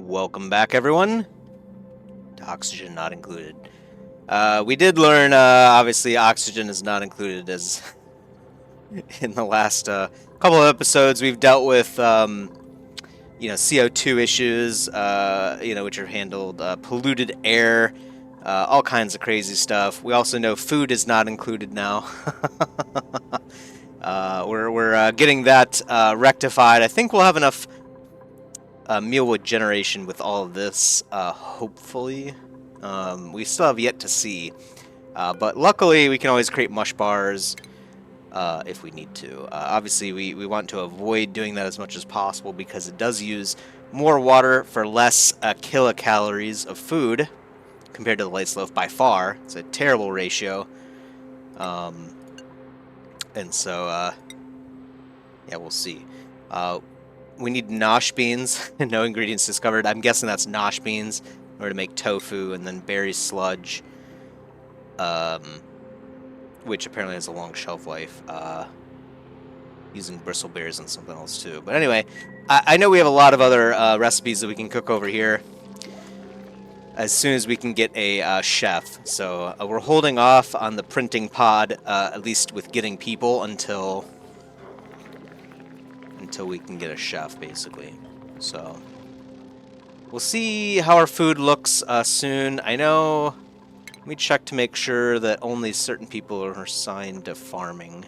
Welcome back, everyone, to Oxygen Not Included. We did learn, obviously, oxygen is not included, as in the last couple of episodes we've dealt with, CO2 issues, which are handled, polluted air, all kinds of crazy stuff. We also know food is not included now. We're getting that rectified. I think we'll have enough mealwood generation with all of this, hopefully. We still have yet to see, but luckily we can always create mush bars if we need to. Obviously, we want to avoid doing that as much as possible because it does use more water for less kilocalories of food compared to the light loaf by far. It's a terrible ratio. And so, yeah, we'll see. We need nosh beans. No ingredients discovered. I'm guessing that's nosh beans in order to make tofu, and then berry sludge, which apparently has a long shelf life. Using bristleberries and something else too. But anyway, I know we have a lot of other recipes that we can cook over here as soon as we can get a chef. So we're holding off on the printing pod, at least with getting people, until we can get a chef, basically. So we'll see how our food looks soon. I know. Let me check to make sure that only certain people are assigned to farming.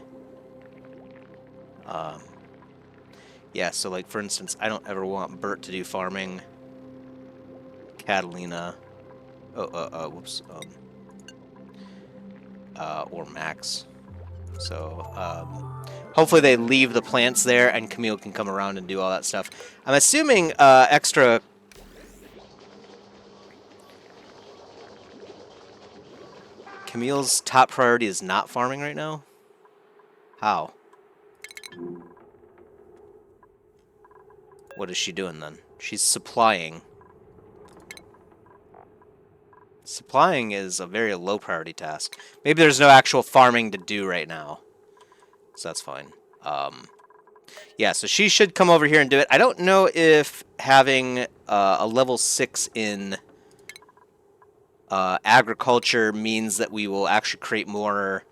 Yeah, so like for instance, I don't ever want Bert to do farming. Catalina. Whoops. Or Max. So, hopefully they leave the plants there and Camille can come around and do all that stuff. I'm assuming extra... Camille's top priority is not farming right now? How? What is she doing then? She's supplying. Supplying is a very low priority task. Maybe there's no actual farming to do right now. So that's fine. Yeah, so she should come over here and do it. I don't know if having a level 6 in agriculture means that we will actually create more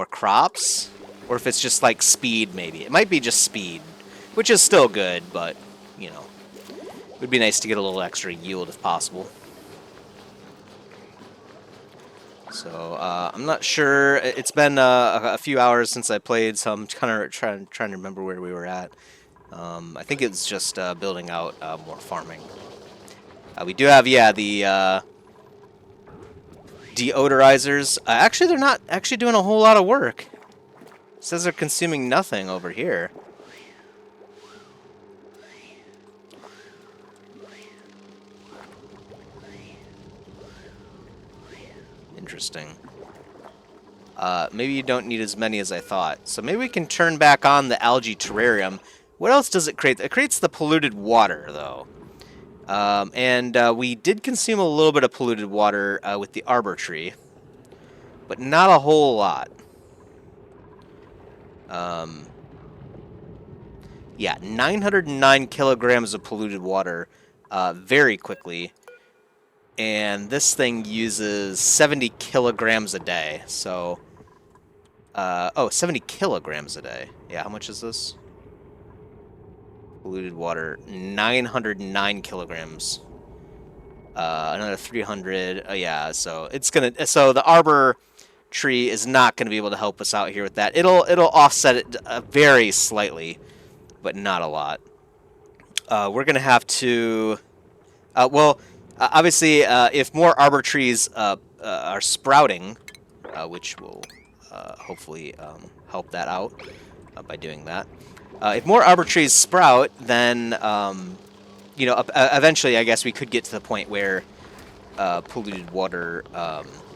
crops, or if it's just like speed, maybe. It might be just speed, which is still good, but, you know, it would be nice to get a little extra yield if possible. So, I'm not sure. It's been a few hours since I played, so I'm kind of trying to remember where we were at. I think it's just building out more farming. We do have, yeah, the deodorizers. Actually, they're not actually doing a whole lot of work. It says they're consuming nothing over here. Interesting. Maybe you don't need as many as I thought. So maybe we can turn back on the algae terrarium. What else does it create? It creates the polluted water, though. We did consume a little bit of polluted water with the arbor tree, but not a whole lot. Yeah, 909 kilograms of polluted water very quickly. And this thing uses 70 kilograms a day. So, 70 kilograms a day. Yeah, how much is this? Polluted water, 909 kilograms. Another 300. Yeah, so it's gonna. So the arbor tree is not gonna be able to help us out here with that. It'll offset it very slightly, but not a lot. We're gonna have to. Obviously, if more arbor trees are sprouting, which will hopefully help that out by doing that. If more arbor trees sprout, then, eventually I guess we could get to the point where polluted water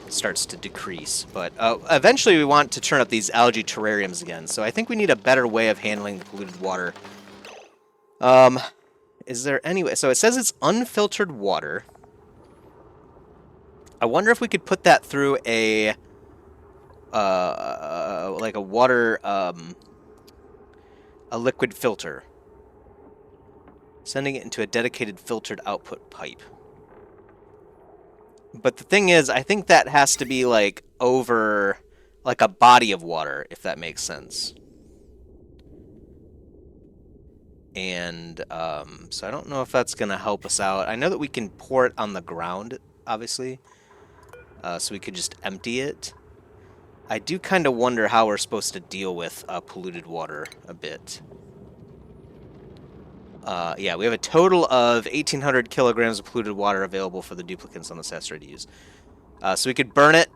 starts to decrease. But eventually we want to turn up these algae terrariums again. So I think we need a better way of handling the polluted water. Is there any way? So it says it's unfiltered water. I wonder if we could put that through a like a water a liquid filter. Sending it into a dedicated filtered output pipe. But the thing is, I think that has to be, like, over, like, a body of water, if that makes sense. And, so I don't know if that's going to help us out. I know that we can pour it on the ground, obviously. So we could just empty it. I do kind of wonder how we're supposed to deal with polluted water a bit. Yeah, we have a total of 1,800 kilograms of polluted water available for the duplicants on this asteroid to use. So we could burn it.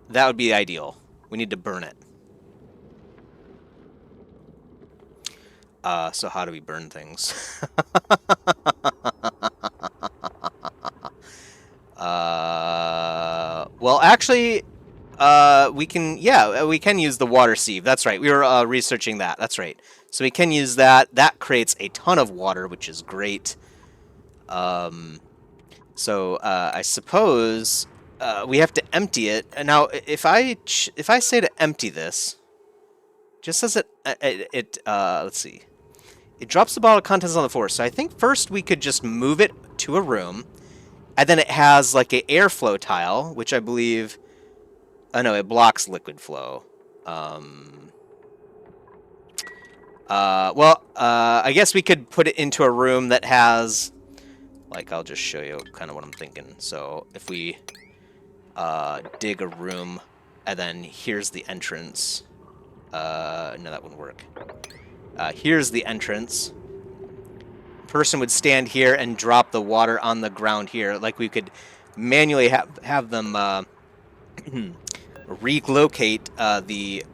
That would be ideal. We need to burn it. So how do we burn things? Well, actually, we can use the water sieve. That's right. We were researching that. That's right. So we can use that. That creates a ton of water, which is great. So I suppose we have to empty it. And now, if I say to empty this, just as let's see, it drops the bottle of contents on the floor. So I think first we could just move it to a room, and then it has like a airflow tile, which I believe. Oh no, it blocks liquid flow. I guess we could put it into a room that has, like, I'll just show you kind of what I'm thinking. So if we dig a room, and then here's the entrance. No, that wouldn't work. Here's the entrance. Person would stand here and drop the water on the ground here. Like, we could manually have them relocate the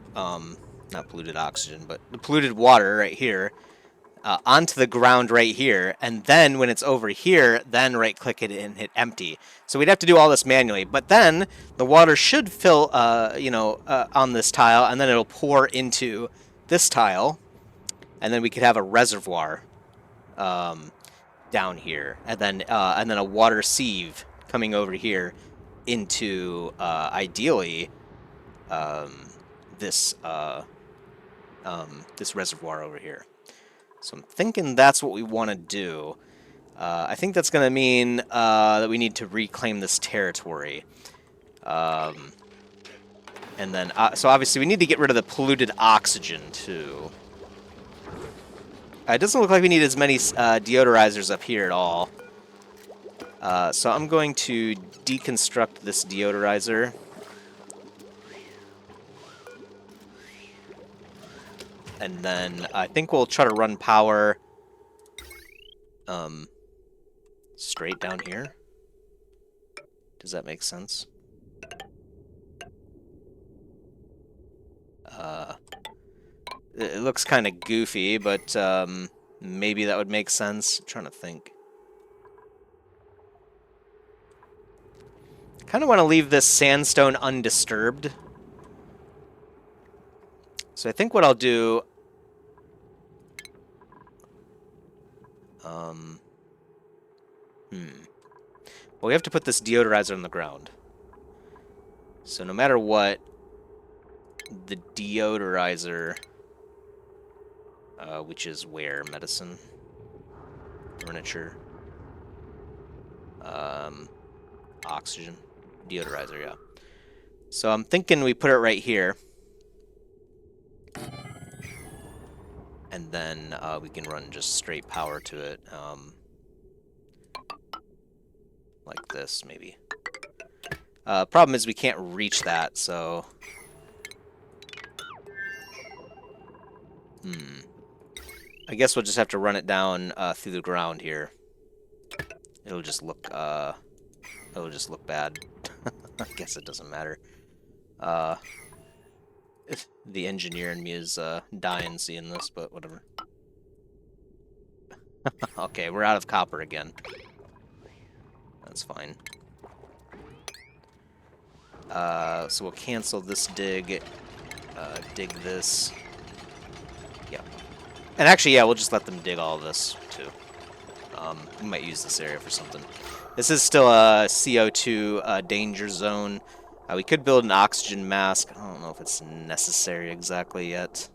not polluted oxygen, but the polluted water right here onto the ground right here, and then when it's over here, then right-click it and hit empty. So we'd have to do all this manually, but then the water should fill, on this tile, and then it'll pour into this tile, and then we could have a reservoir down here, and then a water sieve coming over here into ideally this reservoir over here. So I'm thinking that's what we want to do. I think that's going to mean that we need to reclaim this territory. And then, so obviously we need to get rid of the polluted oxygen too. It doesn't look like we need as many deodorizers up here at all. So I'm going to deconstruct this deodorizer. And then I think we'll try to run power straight down here. Does that make sense? It looks kind of goofy, but maybe that would make sense. I'm trying to think. Kind of want to leave this sandstone undisturbed. So I think what I'll do... Well, we have to put this deodorizer on the ground. So no matter what, the deodorizer, which is where? Medicine? Furniture? Oxygen? Deodorizer, yeah. So I'm thinking we put it right here. And then we can run just straight power to it. Like this, maybe. Problem is we can't reach that, so... I guess we'll just have to run it down through the ground here. It'll just look bad. I guess it doesn't matter. If the engineer in me is dying seeing this, but whatever. Okay, we're out of copper again. That's fine. So we'll cancel this dig. Dig this. Yeah. And actually, yeah, we'll just let them dig all of this, too. We might use this area for something. This is still a CO2 danger zone. We could build an oxygen mask. I don't know if it's necessary exactly yet,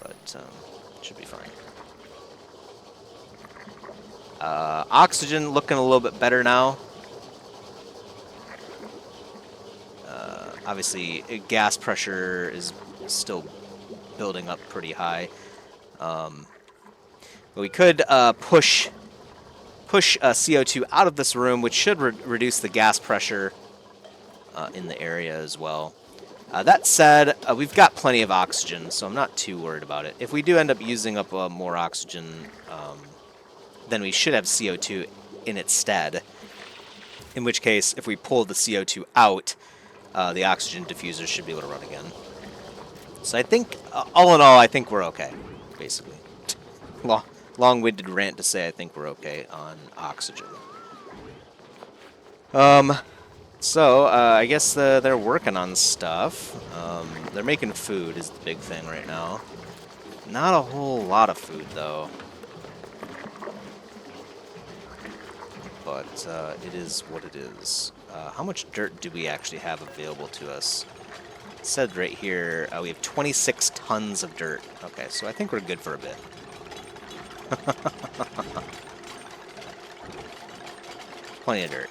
but it should be fine. Oxygen looking a little bit better now. Obviously, gas pressure is still building up pretty high. But we could push CO2 out of this room, which should reduce the gas pressure in the area as well. That said, we've got plenty of oxygen, so I'm not too worried about it. If we do end up using up more oxygen, then we should have CO2 in its stead. In which case, if we pull the CO2 out, the oxygen diffuser should be able to run again. So I think, all in all, I think we're okay, basically. Long-winded rant to say I think we're okay on oxygen. So, I guess they're working on stuff. They're making food is the big thing right now. Not a whole lot of food, though. But it is what it is. How much dirt do we actually have available to us? It said right here, we have 26 tons of dirt. Okay, so I think we're good for a bit. Plenty of dirt.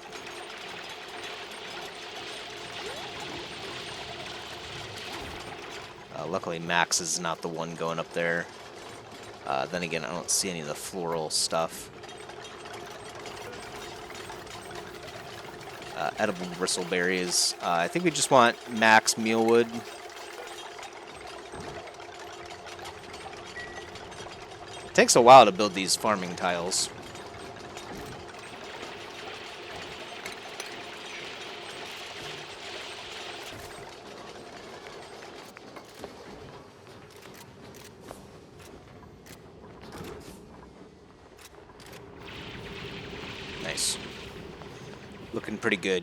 Luckily, Max is not the one going up there. Then again, I don't see any of the floral stuff. Edible bristleberries. I think we just want Max mealwood. It takes a while to build these farming tiles. Nice. Looking pretty good.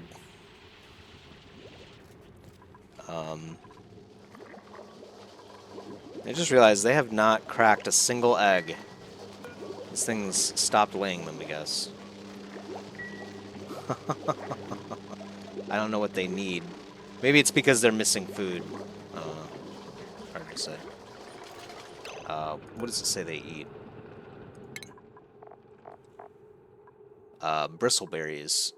I just realized they have not cracked a single egg. These things stopped laying them, I guess. I don't know what they need. Maybe it's because they're missing food. I don't know. Hard to say. What does it say they eat? Bristleberries.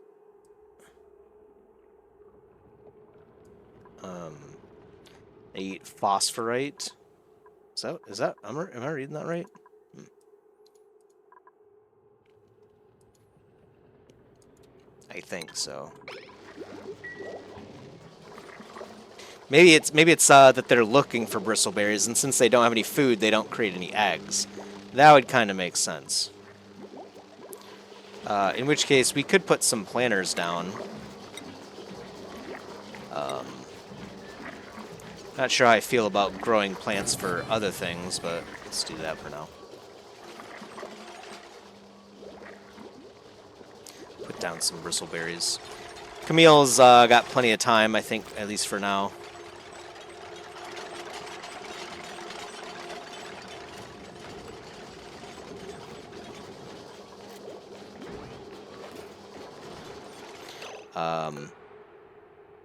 They eat phosphorite. Is that am I reading that right? I think so. Maybe it's that they're looking for bristleberries, and since they don't have any food, they don't create any eggs. That would kind of make sense. In which case, we could put some planters down. Not sure how I feel about growing plants for other things, but let's do that for now. Put down some bristleberries. Camille's got plenty of time, I think, at least for now.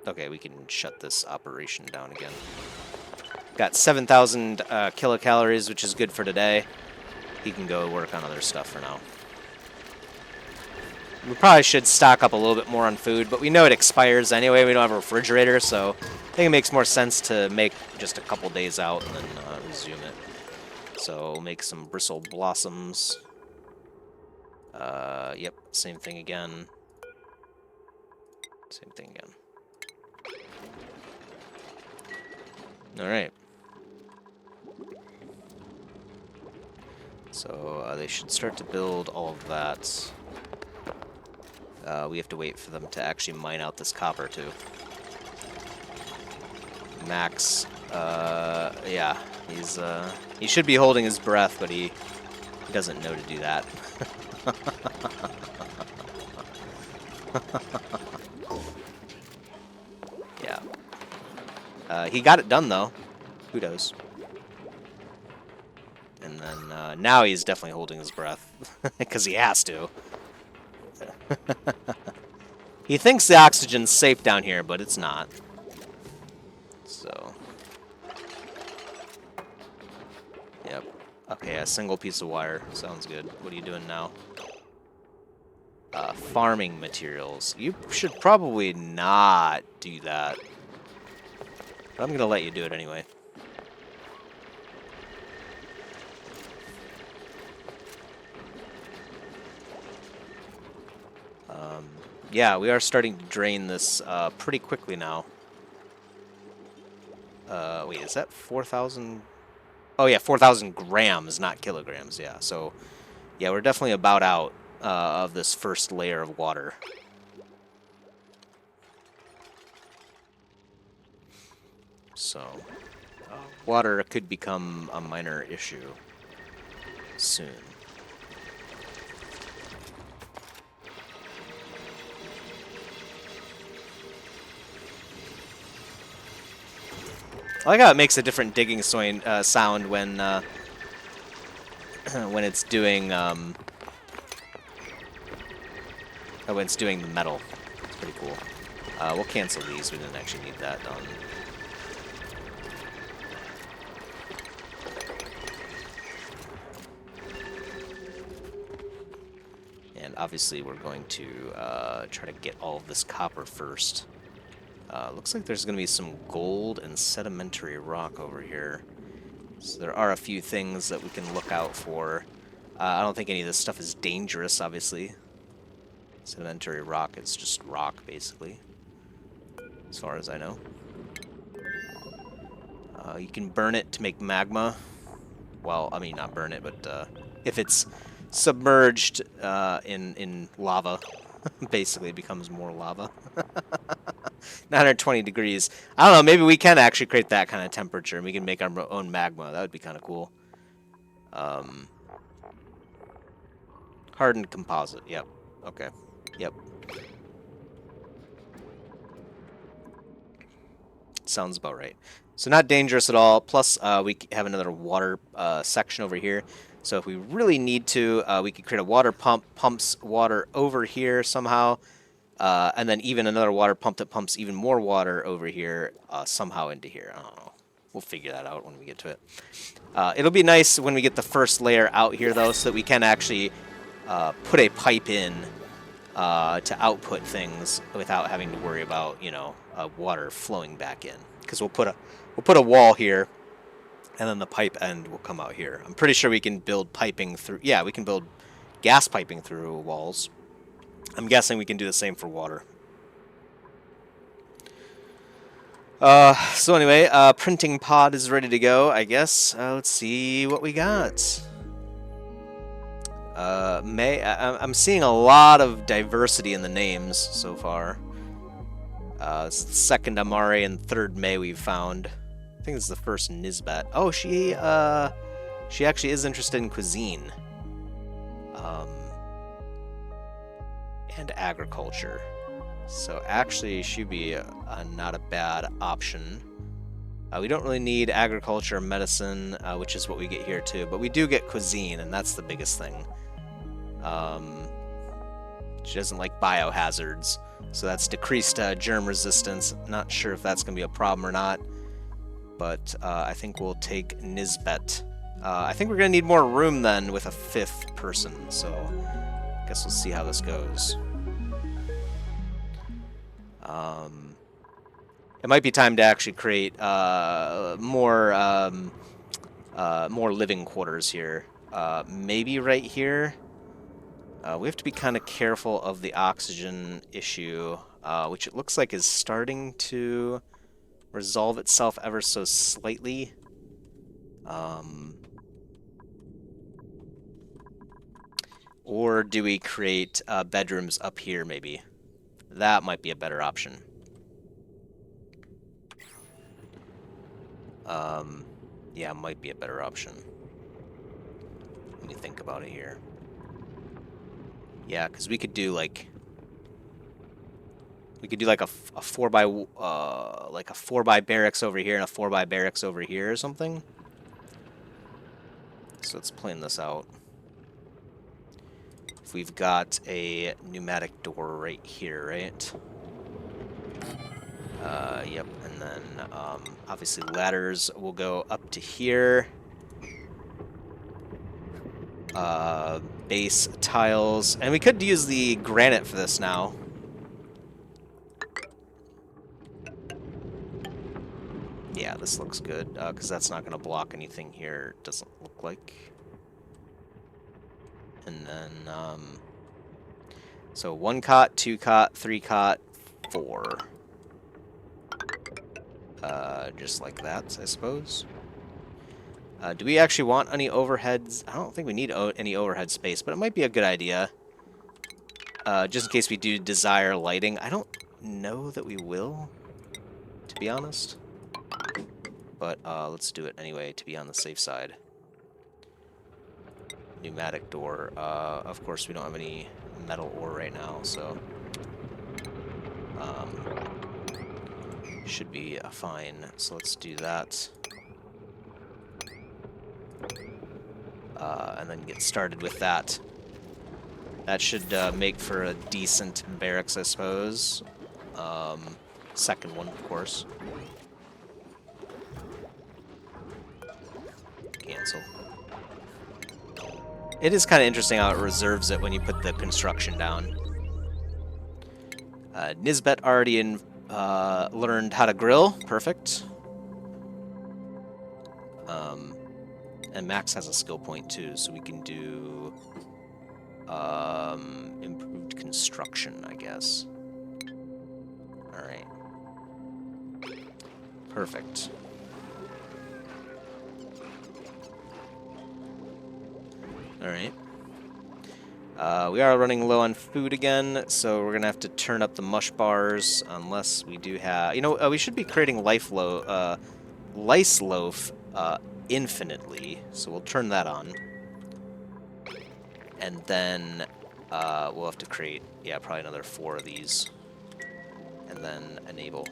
Okay, we can shut this operation down again. Got 7,000 kilocalories, which is good for today. He can go work on other stuff for now. We probably should stock up a little bit more on food, but we know it expires anyway. We don't have a refrigerator, so I think it makes more sense to make just a couple days out and then resume it. So we'll make some bristle blossoms. Yep, same thing again. Same thing again. All right. So they should start to build all of that. We have to wait for them to actually mine out this copper too. Max, yeah, he should be holding his breath, but he doesn't know to do that. Yeah. He got it done, though. Kudos. And then now he's definitely holding his breath, because he has to. He thinks the oxygen's safe down here, but it's not. So. Yep. Okay, a single piece of wire. Sounds good. What are you doing now? farming materials. You should probably not do that. But I'm going to let you do it anyway. Yeah, we are starting to drain this pretty quickly now. Wait, is that 4,000? Oh, yeah, 4,000 grams, not kilograms. Yeah, so, yeah, we're definitely about out of this first layer of water. So, water could become a minor issue soon. I like how it makes a different digging sound when when it's doing when it's doing the metal. It's pretty cool. We'll cancel these. We didn't actually need that done. And obviously, we're going to try to get all of this copper first. Looks like there's going to be some gold and sedimentary rock over here. So there are a few things that we can look out for. I don't think any of this stuff is dangerous, obviously. Sedimentary rock is just rock, basically, as far as I know. You can burn it to make magma. Well, I mean, not burn it, but if it's submerged in lava, basically it becomes more lava. 920 degrees. I don't know, maybe we can actually create that kind of temperature and we can make our own magma. That would be kind of cool. Hardened composite. Yep. Okay. Yep. Sounds about right. So not dangerous at all. Plus, we have another water section over here. So if we really need to, we could create a water pump, pumps water over here somehow. And then even another water pump that pumps even more water over here, somehow into here. I don't know. We'll figure that out when we get to it. It'll be nice when we get the first layer out here, though, so that we can actually put a pipe in to output things without having to worry about, you know, water flowing back in. Because we'll put a wall here, and then the pipe end will come out here. I'm pretty sure we can build piping through. Yeah, we can build gas piping through walls. I'm guessing we can do the same for water. So anyway, printing pod is ready to go, I guess. Let's see what we got. I'm seeing a lot of diversity in the names so far. This is the second Amare and third May we've found. I think this is the first Nisbet. Oh, she actually is interested in cuisine. And agriculture. So actually, she'd be not a bad option. We don't really need agriculture or medicine, which is what we get here too, but we do get cuisine, and that's the biggest thing. She doesn't like biohazards, so that's decreased germ resistance. Not sure if that's going to be a problem or not, but I think we'll take Nisbet. I think we're going to need more room then with a fifth person, so I guess we'll see how this goes. It might be time to actually create more living quarters here. Maybe right here. We have to be kind of careful of the oxygen issue, which it looks like is starting to resolve itself ever so slightly. Or do we create bedrooms up here, maybe? That might be a better option. Yeah, might be a better option. Let me think about it here. Yeah, because we could do like a 4x barracks over here and a 4x barracks over here or something. So let's plan this out. If we've got a pneumatic door right here, right? Yep, and then obviously ladders will go up to here. base tiles. And we could use the granite for this now. Yeah, this looks good, because that's not going to block anything here, it doesn't look like. And then, so 1 cot, 2 cot, 3 cot, 4. Just like that, I suppose. Do we actually want any overheads? I don't think we need any overhead space, but it might be a good idea. Just in case we do desire lighting. I don't know that we will, to be honest. But let's do it anyway to be on the safe side. Pneumatic door. Of course, we don't have any metal ore right now, so should be fine. So let's do that. And then get started with that. That should make for a decent barracks, I suppose. Second one, of course. Cancel. It is kind of interesting how it reserves it when you put the construction down. Nisbet already learned how to grill. Perfect. And Max has a skill point too, so we can do improved construction, I guess. Alright. Perfect. Alright. We are running low on food again, so we're going to have to turn up the mush bars unless we do have... You know, we should be creating lice loaf infinitely, so we'll turn that on. And then we'll have to create, yeah, probably another 4 of these. And then enable.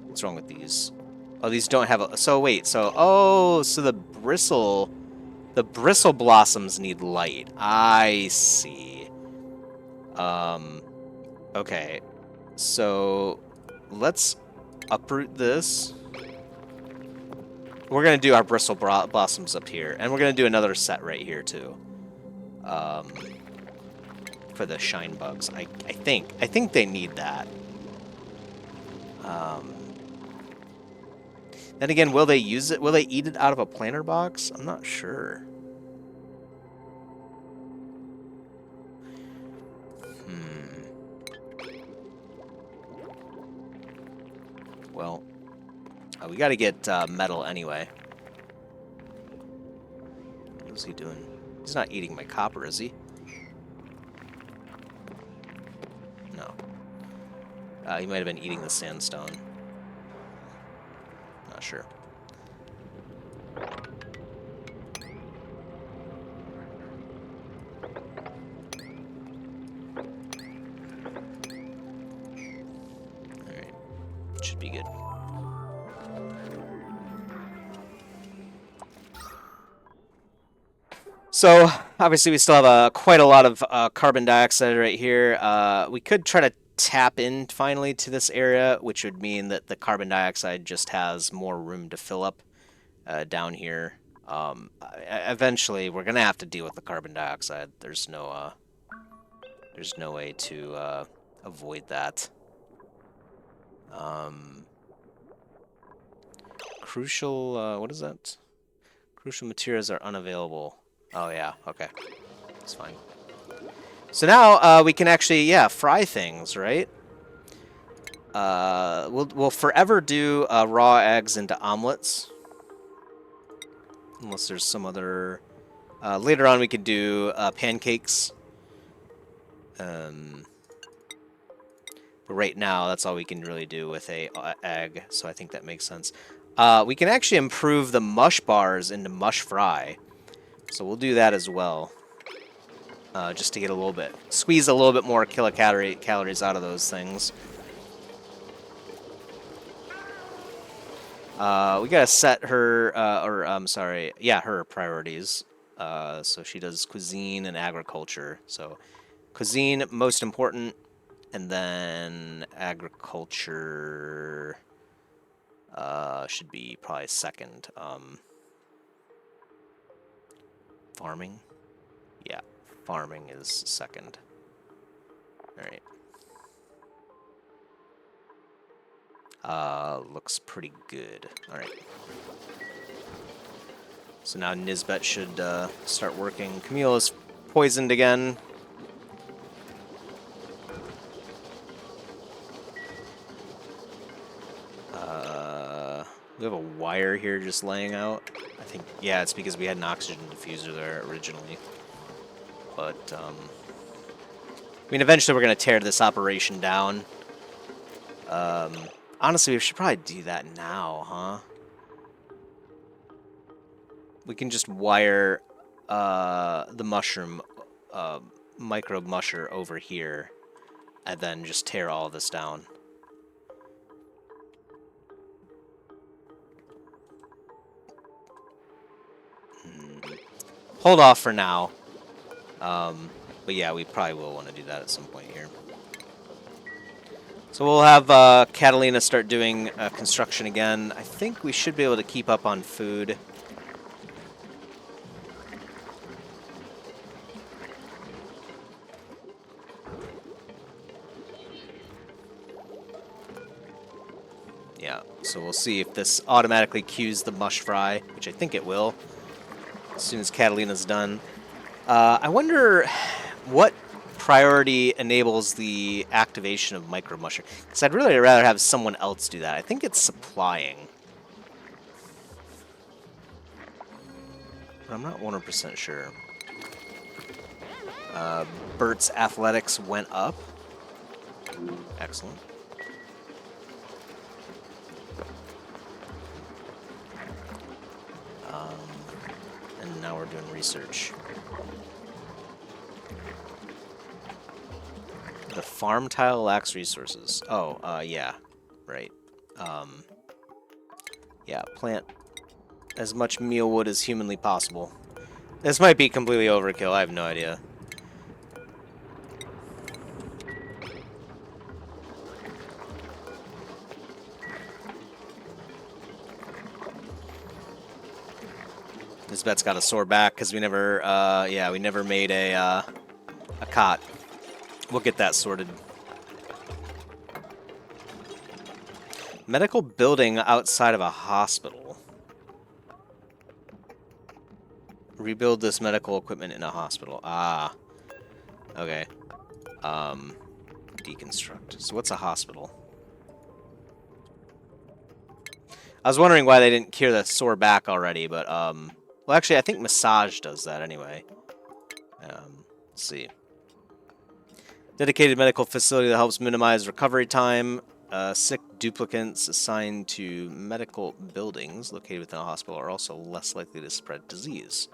What's wrong with these? Oh, these don't have a... So, wait, so... Oh, so the bristle blossoms need light. I see. Okay. So, let's uproot this. We're going to do our bristle blossoms up here. And we're going to do another set right here, too. For the shine bugs. I think they need that. Then again, will they use it? Will they eat it out of a planter box? I'm not sure. Well, we got to get metal anyway. What's he doing? He's not eating my copper, is he? No. He might have been eating the sandstone. Not sure. Alright. Should be good. So, obviously we still have quite a lot of carbon dioxide right here. We could try to tap in finally to this area, which would mean that the carbon dioxide just has more room to fill up down here. Eventually, we're gonna have to deal with the carbon dioxide. There's no way to avoid that. Crucial, what is that? Crucial materials are unavailable. Oh yeah, okay, that's fine. So now we can actually, yeah, fry things, right? We'll forever do raw eggs into omelets, unless there's some other. Later on, we could do pancakes. But right now, that's all we can really do with a egg. So I think that makes sense. We can actually improve the mush bars into mush fry. So we'll do that as well. Just to get a little bit, squeeze a little bit more calories out of those things. We gotta set her, her priorities. So she does cuisine and agriculture. So cuisine, most important, and then agriculture should be probably second. Farming? Yeah, farming is second. Alright. Looks pretty good. Alright. So now Nisbet should start working. Camille is poisoned again. We have a wire here just laying out. I think, yeah, it's because we had an oxygen diffuser there originally. But, I mean, eventually we're going to tear this operation down. Honestly, we should probably do that now, huh? We can just wire the mushroom, microbe musher over here, and then just tear all of this down. Hold off for now. But yeah, we probably will want to do that at some point here. So we'll have Catalina start doing construction again. I think we should be able to keep up on food. Yeah, so we'll see if this automatically queues the mush fry, which I think it will, as soon as Catalina's done. I wonder what priority enables the activation of Micro Musher, because I'd really rather have someone else do that. I think it's supplying, but I'm not 100% sure. Bert's athletics went up. Excellent. And now we're doing research. The farm tile lacks resources. Oh, yeah. Right. Yeah, plant as much mealwood as humanly possible. This might be completely overkill, I have no idea. This bet's got a sore back because we never, yeah, we never made a cot. We'll get that sorted. Medical building outside of a hospital. Rebuild this medical equipment in a hospital. Ah. Okay. Deconstruct. So what's a hospital? I was wondering why they didn't cure the sore back already, but, well, actually, I think massage does that anyway. Let's see. Dedicated medical facility that helps minimize recovery time. Sick duplicants assigned to medical buildings located within a hospital are also less likely to spread disease.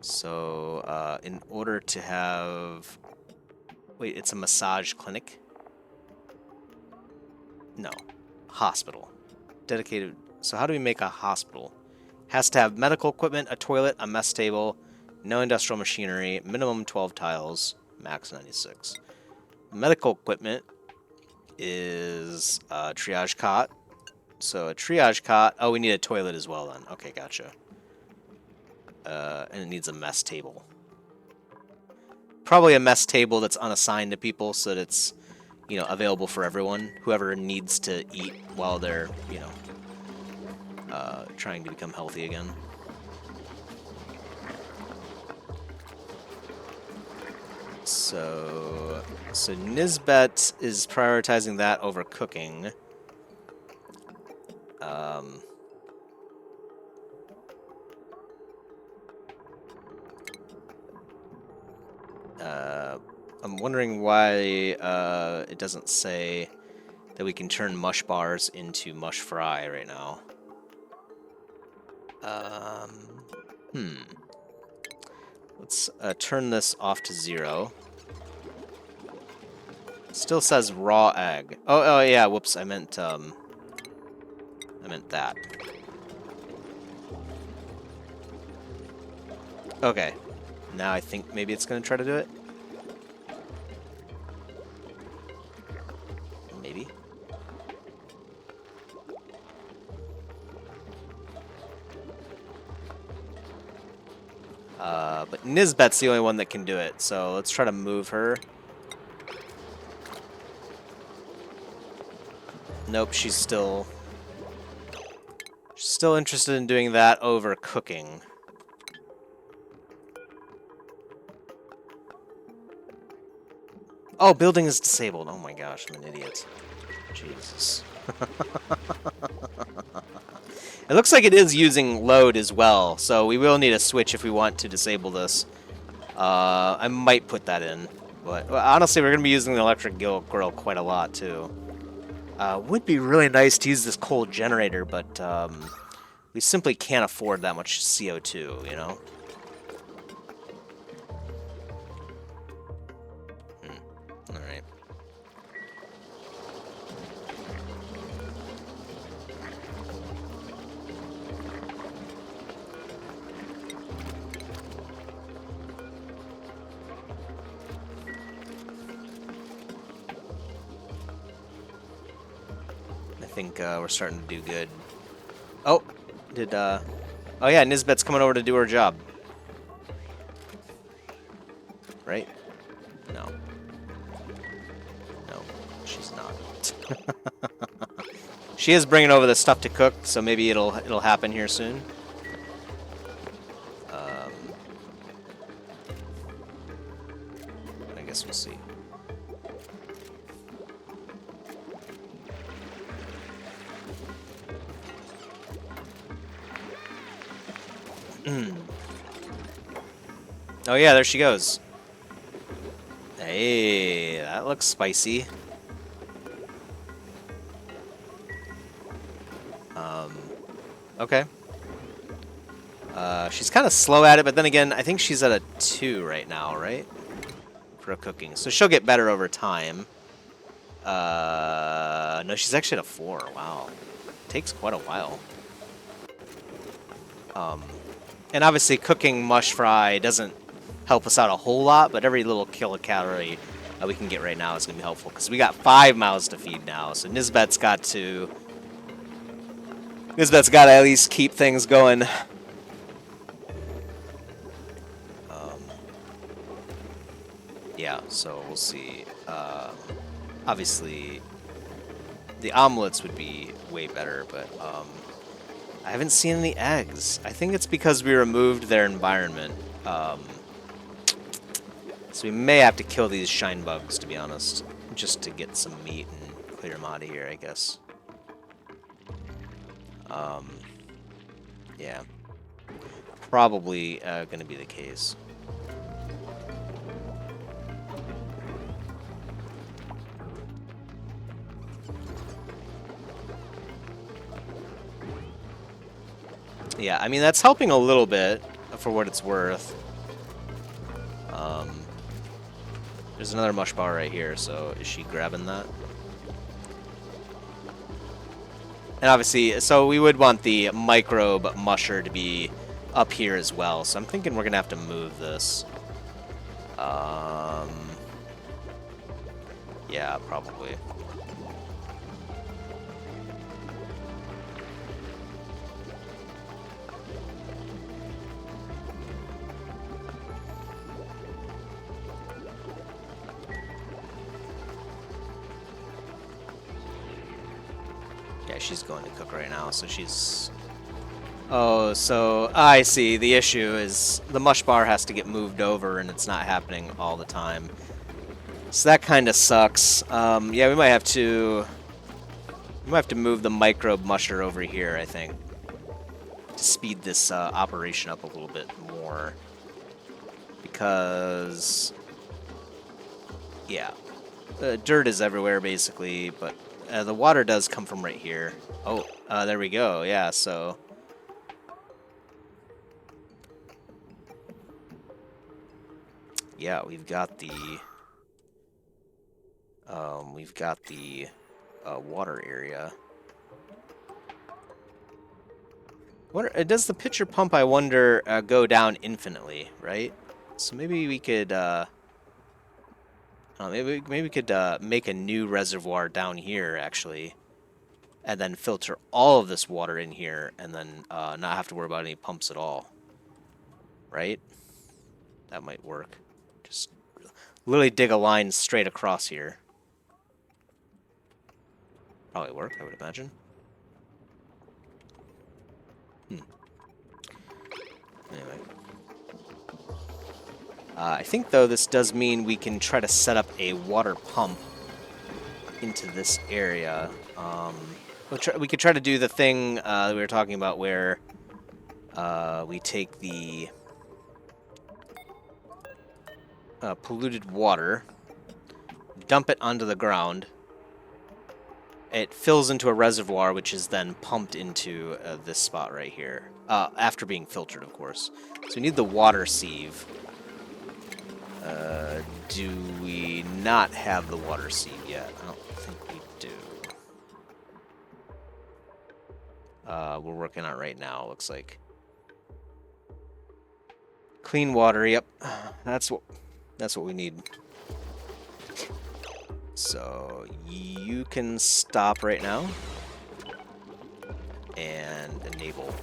So, in order to have... Wait, it's a massage clinic? No. Hospital. Dedicated... So how do we make a hospital? Has to have medical equipment, a toilet, a mess table, no industrial machinery, minimum 12 tiles, max 96. Medical equipment is a triage cot. So a triage cot... Oh, we need a toilet as well then. Okay, gotcha. And it needs a mess table. Probably a mess table that's unassigned to people so that it's, you know, available for everyone. Whoever needs to eat while they're, you know, trying to become healthy again. So Nisbet is prioritizing that over cooking. I'm wondering why it doesn't say that we can turn mush bars into mush fry right now. Let's turn this off to 0. Still says raw egg. Oh yeah, whoops, I meant that. Okay. Now I think maybe it's gonna try to do it. Maybe. But Nisbet's the only one that can do it, so let's try to move her. Nope, she's still interested in doing that over cooking. Oh, building is disabled. Oh my gosh, I'm an idiot. Jesus. It looks like it is using load as well, so we will need a switch if we want to disable this. I might put that in, but well, honestly, we're going to be using the electric grill quite a lot, too. Would be really nice to use this coal generator, but we simply can't afford that much CO2, you know? Alright. I think we're starting to do good. Oh, oh yeah, Nisbet's coming over to do her job. Right? No. No, she's not. She is bringing over the stuff to cook, so maybe it'll happen here soon. I guess we'll see. Oh yeah, there she goes. Hey, that looks spicy. Okay. She's kind of slow at it, but then again, I think she's at a 2 right now, right? For cooking. So she'll get better over time. No, she's actually at a 4. Wow. Takes quite a while. And obviously cooking mush fry doesn't help us out a whole lot, but every little kilocalorie we can get right now is going to be helpful, because we got 5 mouths to feed now, so Nisbet's got to at least keep things going. Yeah, so we'll see. Obviously, the omelets would be way better, but I haven't seen any eggs. I think it's because we removed their environment. So we may have to kill these shine bugs, to be honest, just to get some meat and clear them out of here, I guess. Yeah. Probably going to be the case. Yeah, I mean, that's helping a little bit, for what it's worth. There's another mush bar right here, so is she grabbing that? And obviously, so we would want the microbe musher to be up here as well, so I'm thinking we're going to have to move this. Yeah, probably. Yeah, she's going to cook right now, so she's... Oh, so I see. The issue is the mush bar has to get moved over, and it's not happening all the time. So that kind of sucks. Yeah, we might have to move the microbe musher over here, I think, to speed this operation up a little bit more. Because, yeah, dirt is everywhere basically, but the water does come from right here. Oh, there we go. Yeah, so yeah, we've got the water area. Does the pitcher pump, I wonder, go down infinitely, right? So maybe we could maybe we could make a new reservoir down here, actually, and then filter all of this water in here, and then not have to worry about any pumps at all, right? that might work. Just literally dig a line straight across here. Probably work, I would imagine. Anyway. I think, though, this does mean we can try to set up a water pump into this area. We could try to do the thing that we were talking about where we take the polluted water, dump it onto the ground. It fills into a reservoir, which is then pumped into this spot right here, after being filtered, of course. So we need the water sieve. Do we not have the water sieve yet? I don't think we do. We're working on it right now, looks like. Clean water, yep. That's what we need. So you can stop right now and enable.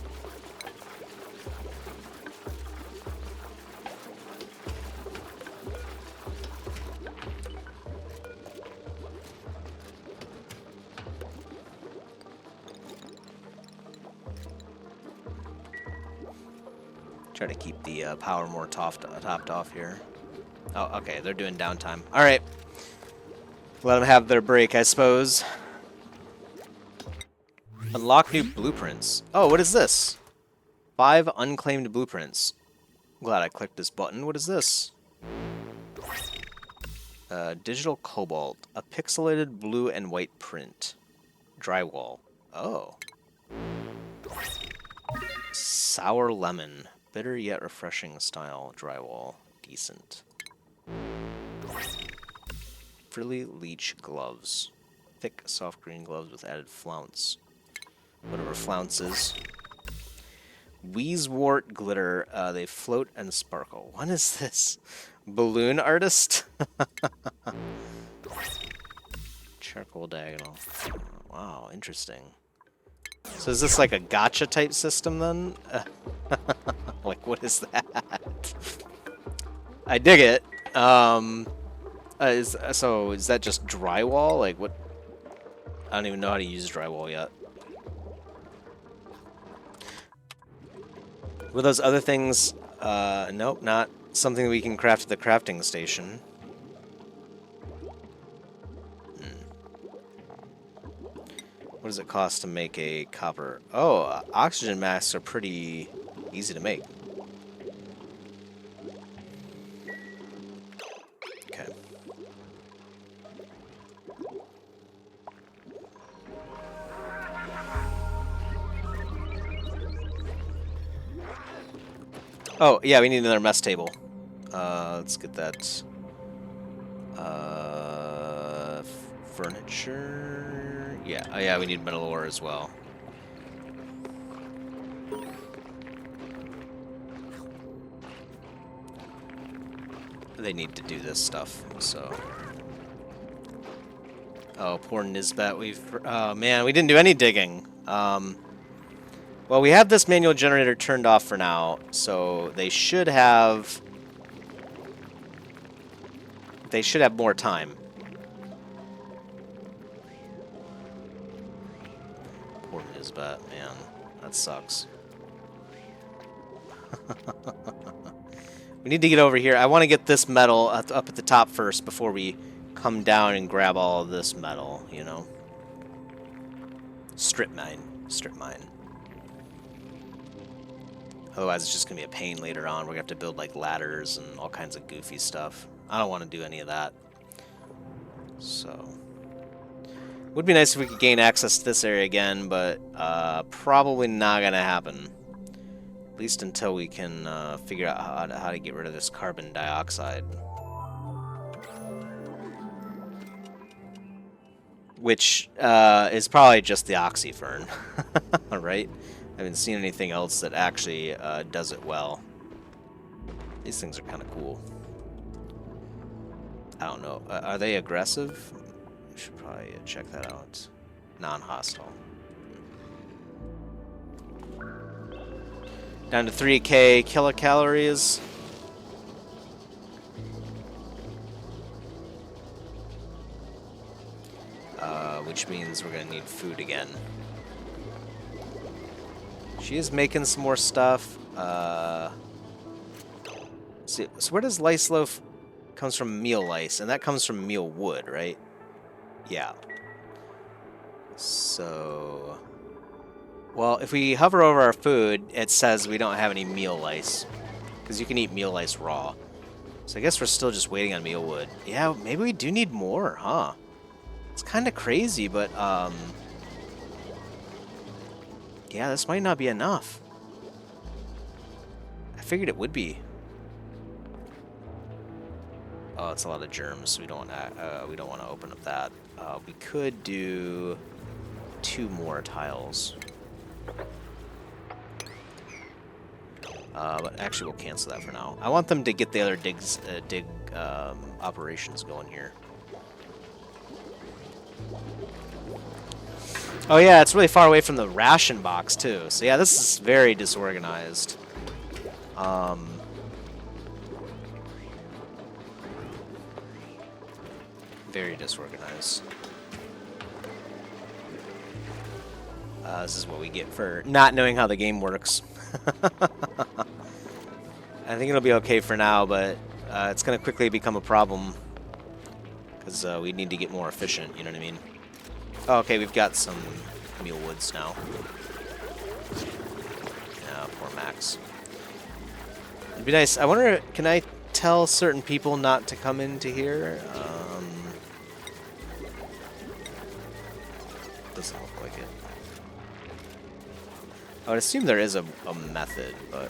Try to keep the power more topped off here. Oh, okay, they're doing downtime. All right. Let them have their break, I suppose. Unlock new blueprints. Oh, what is this? 5 unclaimed blueprints. I'm glad I clicked this button. What is this? Digital cobalt. A pixelated blue and white print. Drywall. Oh. Sour lemon. Bitter yet refreshing style drywall. Decent. Frilly leech gloves. Thick, soft green gloves with added flounce. Whatever flounce is. Wheezewort glitter. They float and sparkle. What is this? Balloon artist? Charcoal diagonal. Wow, interesting. So is this like a gacha type system then? Like, what is that? I dig it. So is that just drywall? Like, what? I don't even know how to use drywall yet. Were those other things? Nope, not something we can craft at the crafting station. What does it cost to make a copper? Oh, oxygen masks are pretty easy to make. Okay. Oh, yeah, we need another mess table. Let's get that. Furniture. Yeah, oh yeah, we need metal ore as well. They need to do this stuff, so. Oh, poor Nisbet. Oh man, we didn't do any digging. Well, we have this manual generator turned off for now, so they should have more time. Poor Nisbet, man. That sucks. We need to get over here. I want to get this metal up at the top first before we come down and grab all of this metal, you know? Strip mine. Strip mine. Otherwise, it's just going to be a pain later on. We're going to have to build, like, ladders and all kinds of goofy stuff. I don't want to do any of that. So. Would be nice if we could gain access to this area again, but probably not going to happen. At least until we can figure out how to get rid of this carbon dioxide. Which is probably just the oxyfern, right? I haven't seen anything else that actually does it well. These things are kind of cool. I don't know. Are they aggressive? We should probably check that out. Non-hostile. Down to 3k kilocalories. which means we're gonna need food again. She is making some more stuff. See, so where does lice loaf comes from? Meal lice, and that comes from meal wood, right? Yeah. So, well, if we hover over our food, it says we don't have any meal lice, because you can eat meal lice raw. So I guess we're still just waiting on meal wood. Yeah, maybe we do need more, huh? It's kind of crazy, but yeah, this might not be enough. I figured it would be. Oh, it's a lot of germs. We don't want to open up that. We could do 2 more tiles. But actually, we'll cancel that for now. I want them to get the other dig operations going here. Oh yeah, it's really far away from the ration box too. So yeah, this is very disorganized. Very disorganized. This is what we get for not knowing how the game works. I think it'll be okay for now, but it's going to quickly become a problem because we need to get more efficient, you know what I mean? Oh, okay, we've got some meal woods now. Yeah, poor Max. It'd be nice. I wonder, can I tell certain people not to come into here? Doesn't look like it. I would assume there is a method, but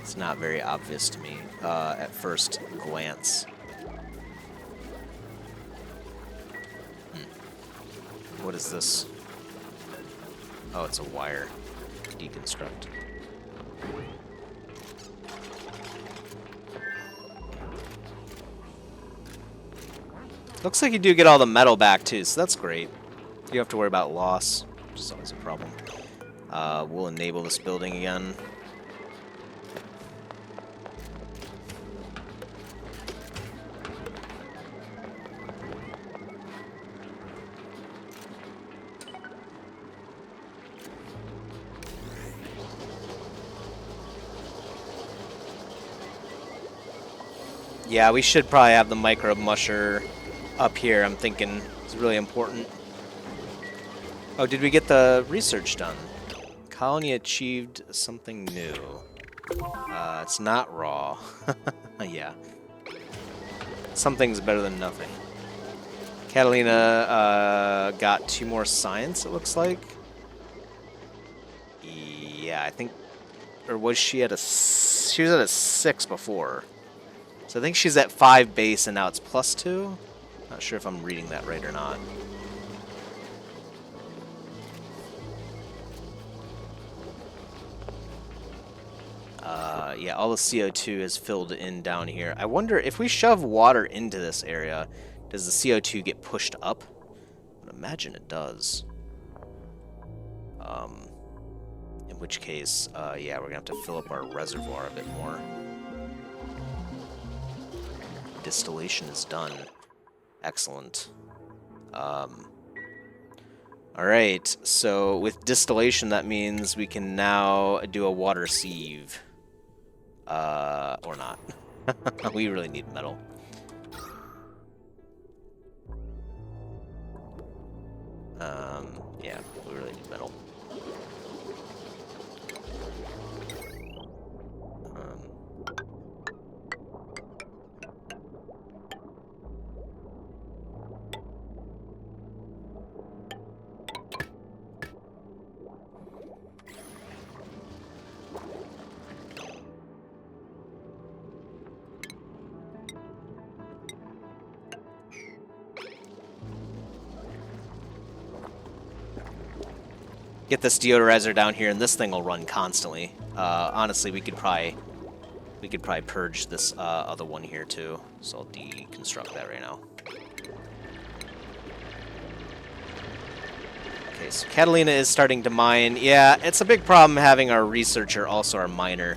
it's not very obvious to me at first glance. What is this? Oh, it's a wire. Deconstruct. Looks like you do get all the metal back too, so that's great. You don't have to worry about loss, which is always a problem. We'll enable this building again. Yeah, we should probably have the microbe musher up here, I'm thinking. It's really important. Oh, did we get the research done? Colony achieved something new. It's not raw. Yeah. Something's better than nothing. Catalina got 2 more science, it looks like. Yeah, I think... Or was she at a... She was at a 6 before. So I think she's at 5 base and now it's +2. Not sure if I'm reading that right or not. Yeah, all the CO2 is filled in down here. I wonder if we shove water into this area, does the CO2 get pushed up? I would imagine it does. In which case, yeah, we're gonna have to fill up our reservoir a bit more. Distillation is done. Excellent. Alright, so with distillation, that means we can now do a water sieve. Or not. We really need metal. Yeah, we really need metal. Get this deodorizer down here, and this thing will run constantly. Honestly, we could probably purge this other one here too. So I'll deconstruct that right now. Okay, so Catalina is starting to mine. Yeah, it's a big problem having our researcher also our miner.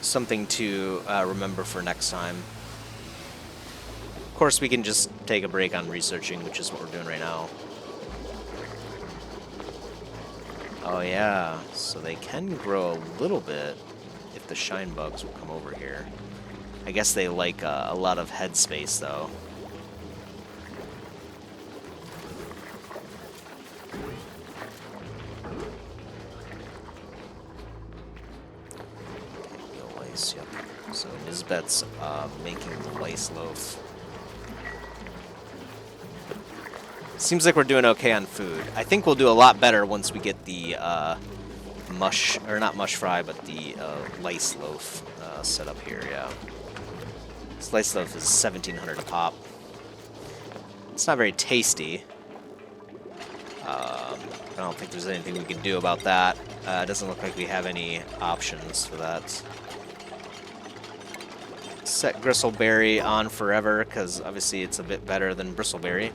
Something to remember for next time. course, we can just take a break on researching, which is what we're doing right now. Oh yeah, so they can grow a little bit if the shine bugs will come over here. I guess they like a lot of headspace, though. Lice, yep. So Nisbet's making the lice loaf. Seems like we're doing okay on food. I think we'll do a lot better once we get the mush, or not mush fry, but the lice loaf set up here, yeah. This lice loaf is 1,700 a pop. It's not very tasty. I don't think there's anything we can do about that. It doesn't look like we have any options for that. Set Gristleberry on forever, because obviously it's a bit better than Bristleberry.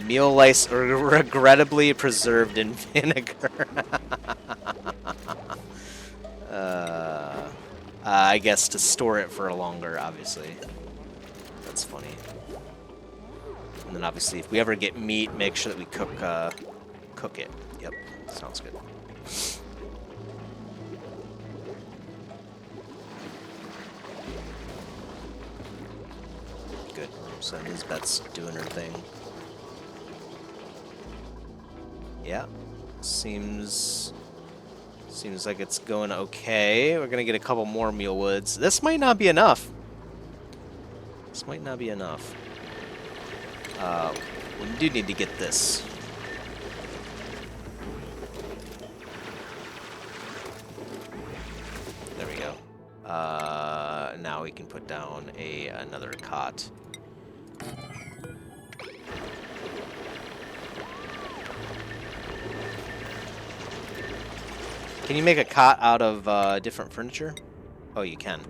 Meal lice are regrettably preserved in vinegar. I guess to store it for longer, obviously. That's funny. And then obviously, if we ever get meat, make sure that we cook it. Yep, sounds good. Good. So Nisbet's doing her thing. Yeah, seems like it's going okay. We're gonna get a couple more mealwoods. This might not be enough. This might not be enough. We do need to get this. There we go. Now we can put down another cot. Can you make a cot out of different furniture? Oh, you can.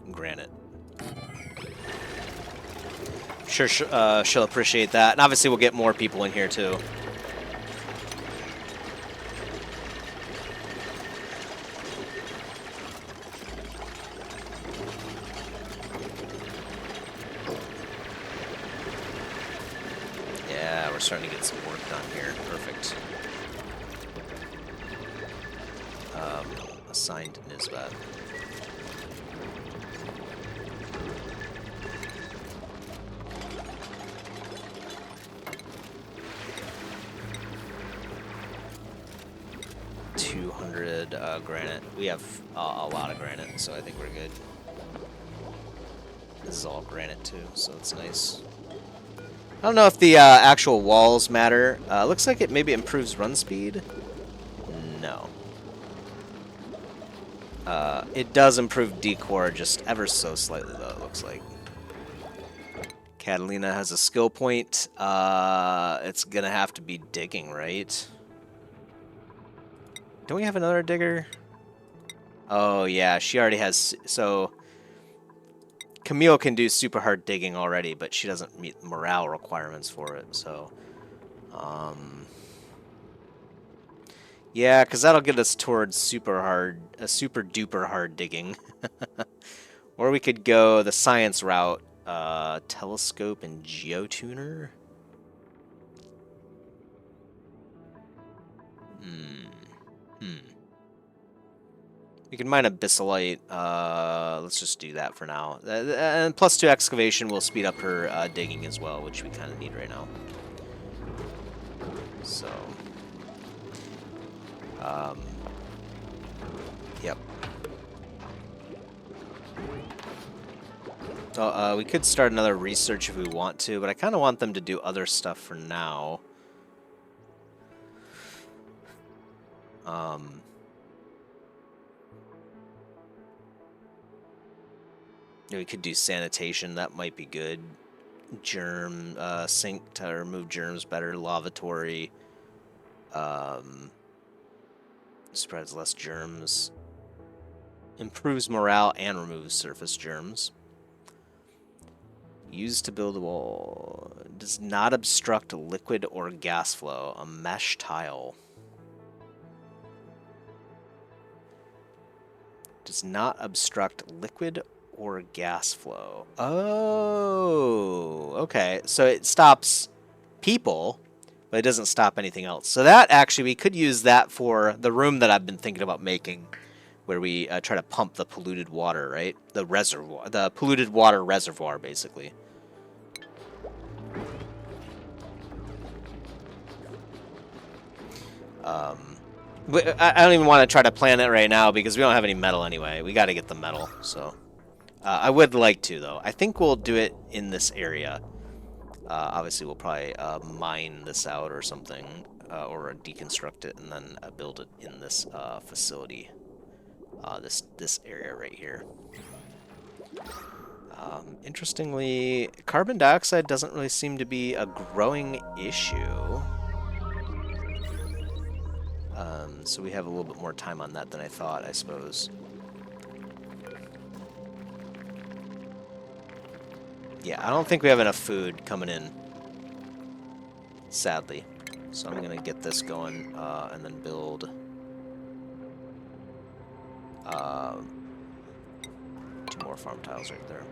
Granite. Sure, she'll appreciate that. And obviously we'll get more people in here too. Yeah, we're starting to get some work done here. Perfect. Assigned to Nisbet. Granite. We have a lot of granite, so I think we're good. This is all granite too, so it's nice. I don't know if the actual walls matter. Looks like it maybe improves run speed. No. It does improve decor just ever so slightly, though, it looks like. Catalina has a skill point. It's gonna have to be digging, right? Don't we have another digger? Oh, yeah, she already has... So, Camille can do super hard digging already, but she doesn't meet morale requirements for it, so... Yeah, because that'll get us towards super duper hard digging. Or we could go the science route, telescope and geotuner. We can mine abyssalite. Let's just do that for now. And +2 excavation will speed up her digging as well, which we kind of need right now. So, yep. So, we could start another research if we want to, but I kind of want them to do other stuff for now. We could do sanitation. That might be good. Germ sink to remove germs better. Lavatory spreads less germs. Improves morale and removes surface germs. Used to build a wall. Does not obstruct liquid or gas flow. A mesh tile. Does not obstruct liquid or gas flow. Oh, okay. So it stops people, but it doesn't stop anything else. So that actually, we could use that for the room that I've been thinking about making, where we try to pump the polluted water, right? The reservoir, the polluted water reservoir, basically. I don't even want to try to plan it right now because we don't have any metal anyway. We got to get the metal, so... I would like to, though. I think we'll do it in this area. Obviously, we'll probably mine this out or something, or deconstruct it and then build it in this facility. This area right here. Interestingly, carbon dioxide doesn't really seem to be a growing issue. So we have a little bit more time on that than I thought, I suppose. Yeah, I don't think we have enough food coming in, sadly. So I'm going to get this going and then build 2 more farm tiles right there.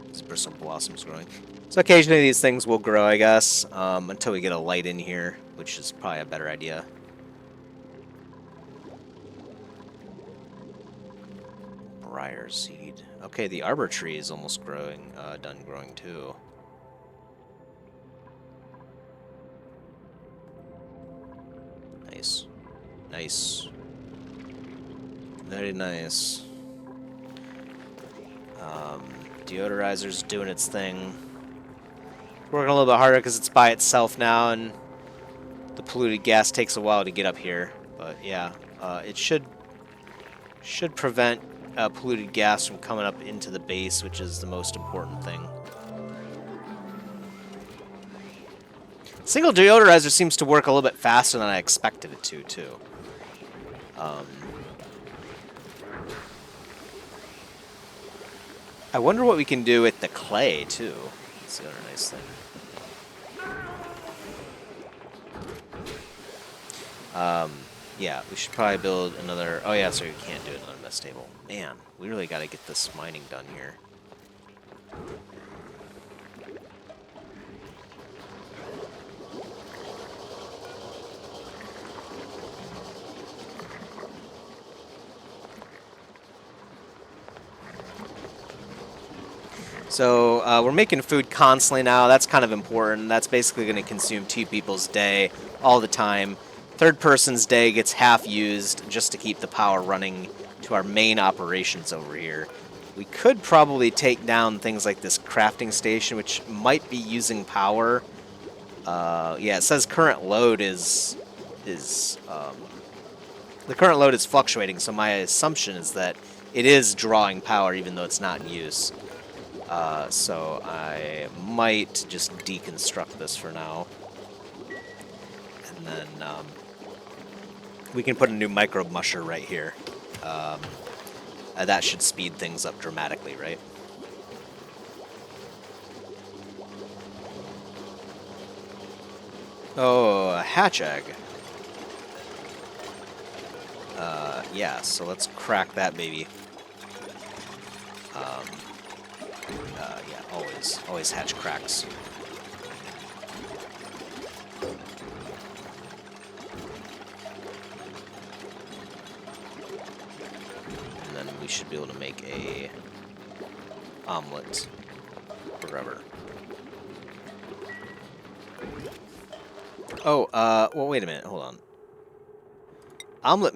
These bristle blossoms growing. So occasionally these things will grow, I guess, until we get a light in here, which is probably a better idea. Briar seed. Okay, the arbor tree is almost growing, done growing too. Nice. Nice. Very nice. Deodorizer's doing its thing. Working a little bit harder because it's by itself now, and the polluted gas takes a while to get up here. But yeah, it should prevent polluted gas from coming up into the base, which is the most important thing. Single deodorizer seems to work a little bit faster than I expected it to, too. I wonder what we can do with the clay, too. That's the other nice thing. Yeah, we should probably build another... Oh, yeah, so you can't do another mess table. Man, we really got to get this mining done here. So we're making food constantly now. That's kind of important. That's basically going to consume 2 people's day all the time. Third person's day gets half used just to keep the power running to our main operations over here. We could probably take down things like this crafting station, which might be using power. Yeah, it says current load is the current load is fluctuating, so my assumption is that it is drawing power even though it's not in use. So I might just deconstruct this for now. And then we can put a new microbe musher right here. That should speed things up dramatically, right? Oh, a hatch egg. Yeah, so let's crack that baby. Yeah, always hatch cracks. And then we should be able to make a omelet forever. Oh, well, wait a minute, hold on. Omelet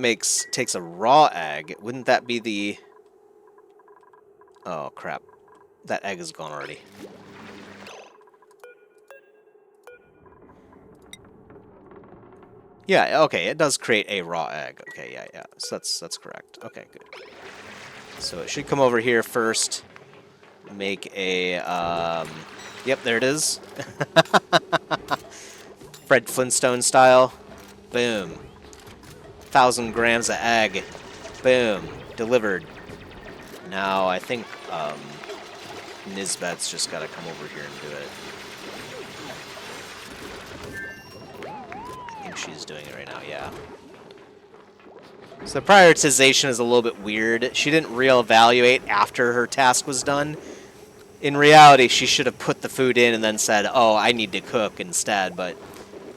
takes a raw egg. Wouldn't that be the... Oh, crap. That egg is gone already. Yeah, okay, it does create a raw egg. Okay, yeah. So that's correct. Okay, good. So it should come over here first. Make a, Yep, there it is. Fred Flintstone style. Boom. 1,000 grams of egg. Boom. Delivered. now I think Nisbet's just got to come over here and do it. I think she's doing it right now, yeah. So the prioritization is a little bit weird. She didn't reevaluate after her task was done. In reality, she should have put the food in and then said, oh, I need to cook instead, but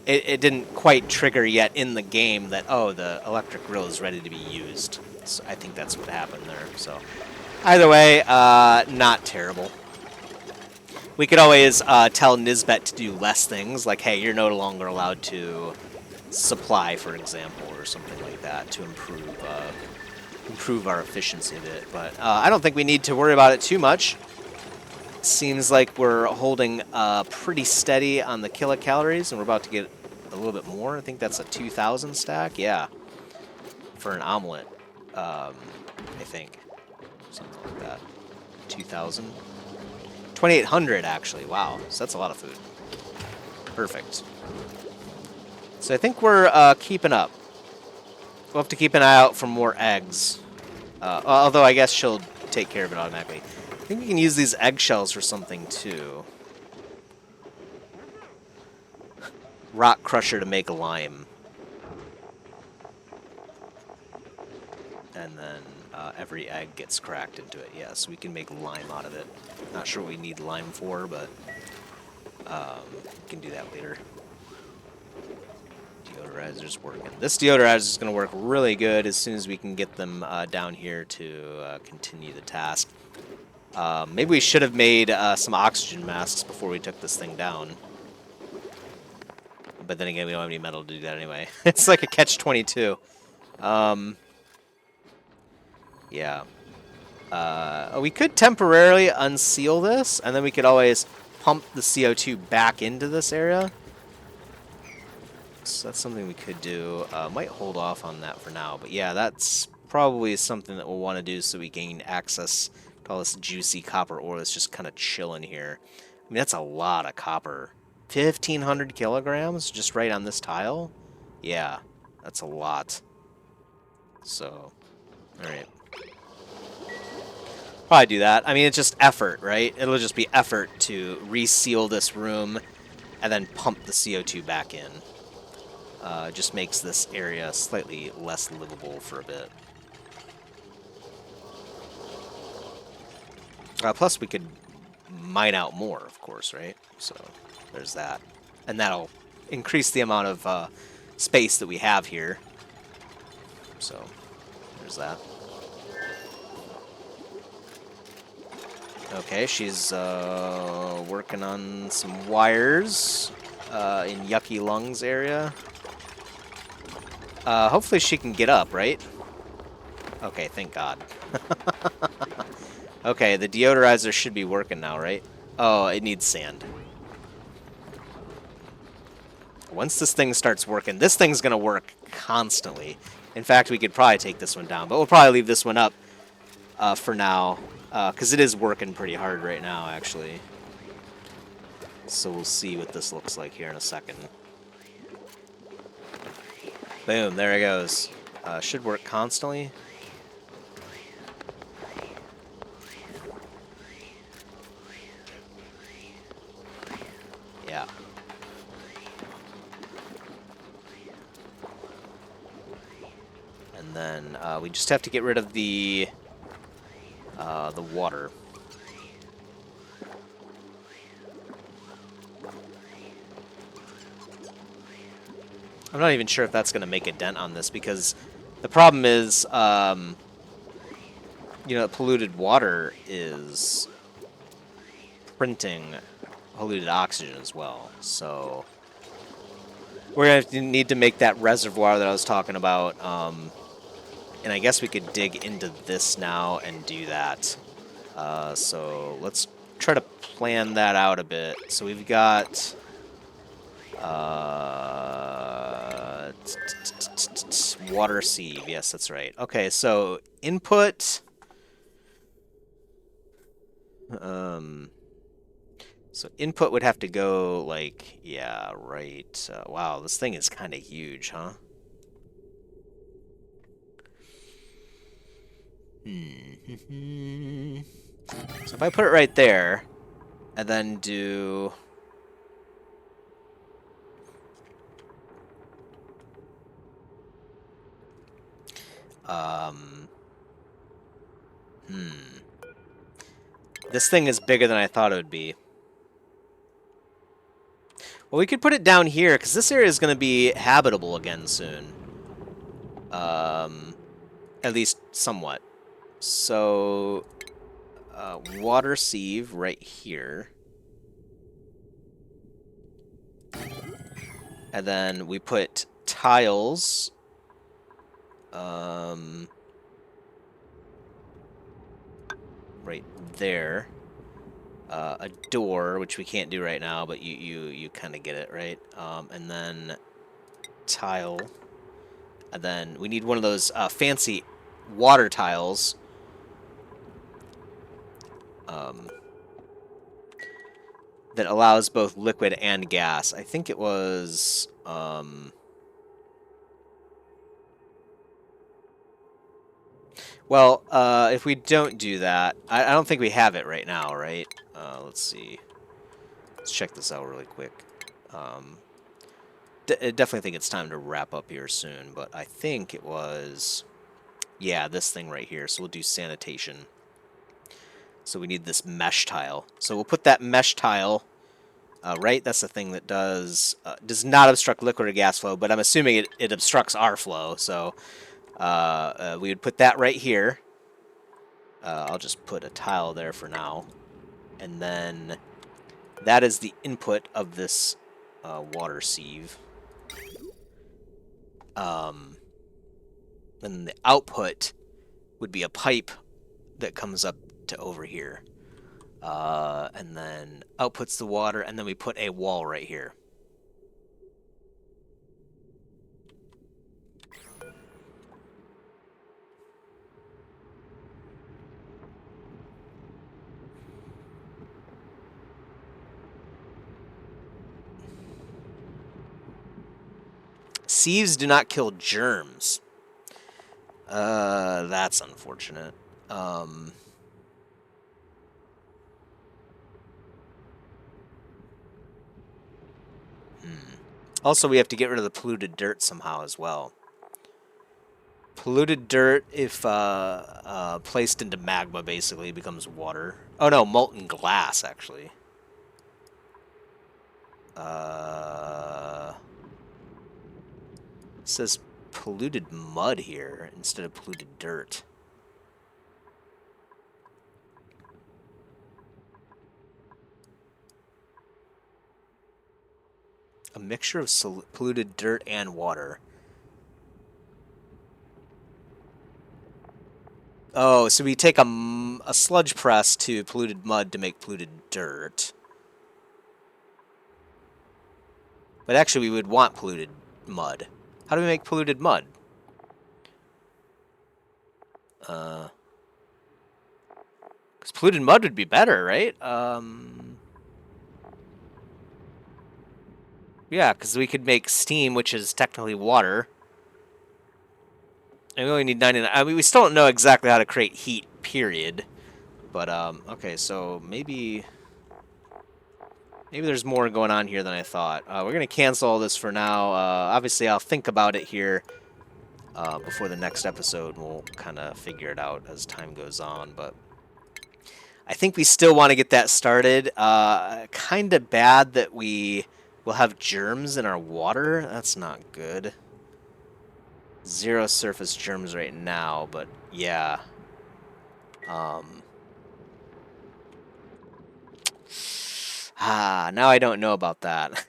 it didn't quite trigger yet in the game that, oh, the electric grill is ready to be used. So I think that's what happened there. So either way, not terrible. We could always tell Nisbet to do less things, like, hey, you're no longer allowed to supply, for example, or something like that, to improve our efficiency a bit. But I don't think we need to worry about it too much. Seems like we're holding pretty steady on the kilocalories, and we're about to get a little bit more. I think that's a 2,000 stack, yeah, for an omelet, I think. Something like that. 2,000. 2,800, actually. Wow, so that's a lot of food. Perfect. So I think we're keeping up. We'll have to keep an eye out for more eggs. Although I guess she'll take care of it automatically. I think we can use these eggshells for something, too. Rock crusher to make lime. And then every egg gets cracked into it. Yeah, so we can make lime out of it. Not sure what we need lime for, but we can do that later. Deodorizer's working. This deodorizer is going to work really good as soon as we can get them down here to continue the task. Maybe we should have made some oxygen masks before we took this thing down. But then again, we don't have any metal to do that anyway. It's like a catch-22. Yeah. We could temporarily unseal this, and then we could always pump the CO2 back into this area. So that's something we could do. Might hold off on that for now, but yeah, that's probably something that we'll want to do so we gain access to all this juicy copper ore that's just kind of chilling here. I mean, that's a lot of copper. 1,500 kilograms just right on this tile? Yeah, that's a lot. So, alright. Probably do that. I mean, it's just effort, right? It'll just be effort to reseal this room and then pump the CO2 back in. Just makes this area slightly less livable for a bit. Plus, we could mine out more, of course, right? So there's that. And that'll increase the amount of space that we have here. So there's that. Okay, she's working on some wires in Yucky Lungs area. Hopefully she can get up, right? Okay, thank God. Okay, the deodorizer should be working now, right? Oh, it needs sand. Once this thing starts working, this thing's going to work constantly. In fact, we could probably take this one down, but we'll probably leave this one up for now, because it is working pretty hard right now, actually. So we'll see what this looks like here in a second. Boom, there it goes. Should work constantly. Yeah. And then we just have to get rid of the water. I'm not even sure if that's going to make a dent on this, because the problem is, you know, polluted water is printing polluted oxygen as well. So we're going to need to make that reservoir that I was talking about. And I guess we could dig into this now and do that. So let's try to plan that out a bit. So we've got water sieve. Yes, that's right. Okay, so input. So input would have to go like, yeah, right. Wow, this thing is kind of huge, huh? So if I put it right there, and then do... This thing is bigger than I thought it would be. Well, we could put it down here, because this area is going to be habitable again soon. At least somewhat. So, water sieve right here. And then we put tiles. Right there. A door, which we can't do right now, but you kind of get it, right? And then tile. And then we need one of those fancy water tiles. That allows both liquid and gas. I think it was... Well, if we don't do that, I don't think we have it right now, right? Let's see. Let's check this out really quick. I definitely think it's time to wrap up here soon, but I think it was... Yeah, this thing right here. So we'll do sanitation. So we need this mesh tile. So we'll put that mesh tile, right? That's the thing that does not obstruct liquid or gas flow, but I'm assuming it obstructs our flow. So we would put that right here. I'll just put a tile there for now. And then that is the input of this water sieve. Then the output would be a pipe that comes up to over here. And then outputs the water, and then we put a wall right here. Sieves do not kill germs. That's unfortunate. Also, we have to get rid of the polluted dirt somehow as well. Polluted dirt, if placed into magma, basically becomes water. Oh no, molten glass, actually. It says polluted mud here instead of polluted dirt. A mixture of polluted dirt and water. Oh, so we take a sludge press to polluted mud to make polluted dirt. But actually, we would want polluted mud. How do we make polluted mud? Because polluted mud would be better, right? Yeah, because we could make steam, which is technically water. And we only need 99. I mean, we still don't know exactly how to create heat, period. But, okay, so maybe there's more going on here than I thought. We're going to cancel all this for now. Obviously, I'll think about it here before the next episode. We'll kind of figure it out as time goes on, but I think we still want to get that started. Kind of bad that we will have germs in our water. That's not good. 0 surface germs right now, but yeah. Now I don't know about that.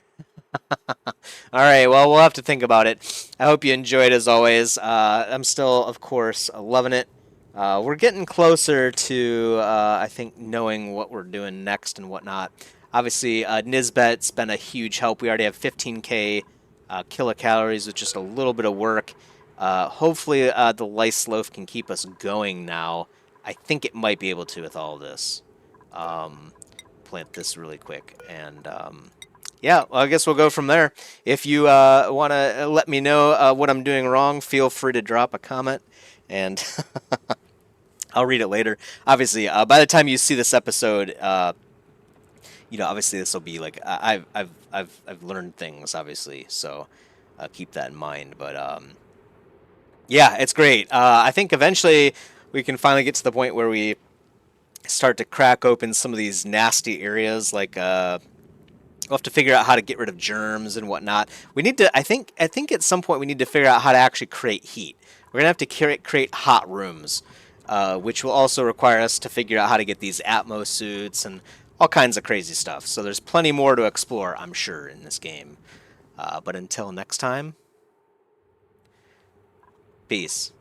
Alright, well, we'll have to think about it. I hope you enjoyed as always. I'm still, of course, loving it. We're getting closer to, I think, knowing what we're doing next and whatnot. Obviously, Nisbet's been a huge help. We already have 15k kilocalories with just a little bit of work. Hopefully, the Lice Loaf can keep us going now. I think it might be able to with all this. Plant this really quick. And, yeah, well, I guess we'll go from there. If you want to let me know what I'm doing wrong, feel free to drop a comment. And I'll read it later. Obviously, by the time you see this episode, obviously this will be like I've learned things, obviously, so keep that in mind. But yeah, it's great. I think eventually we can finally get to the point where we start to crack open some of these nasty areas, like we'll have to figure out how to get rid of germs and whatnot. We need to. I think at some point we need to figure out how to actually create heat. We're gonna have to create hot rooms, which will also require us to figure out how to get these Atmos suits and all kinds of crazy stuff. So there's plenty more to explore, I'm sure, in this game. But until next time, peace.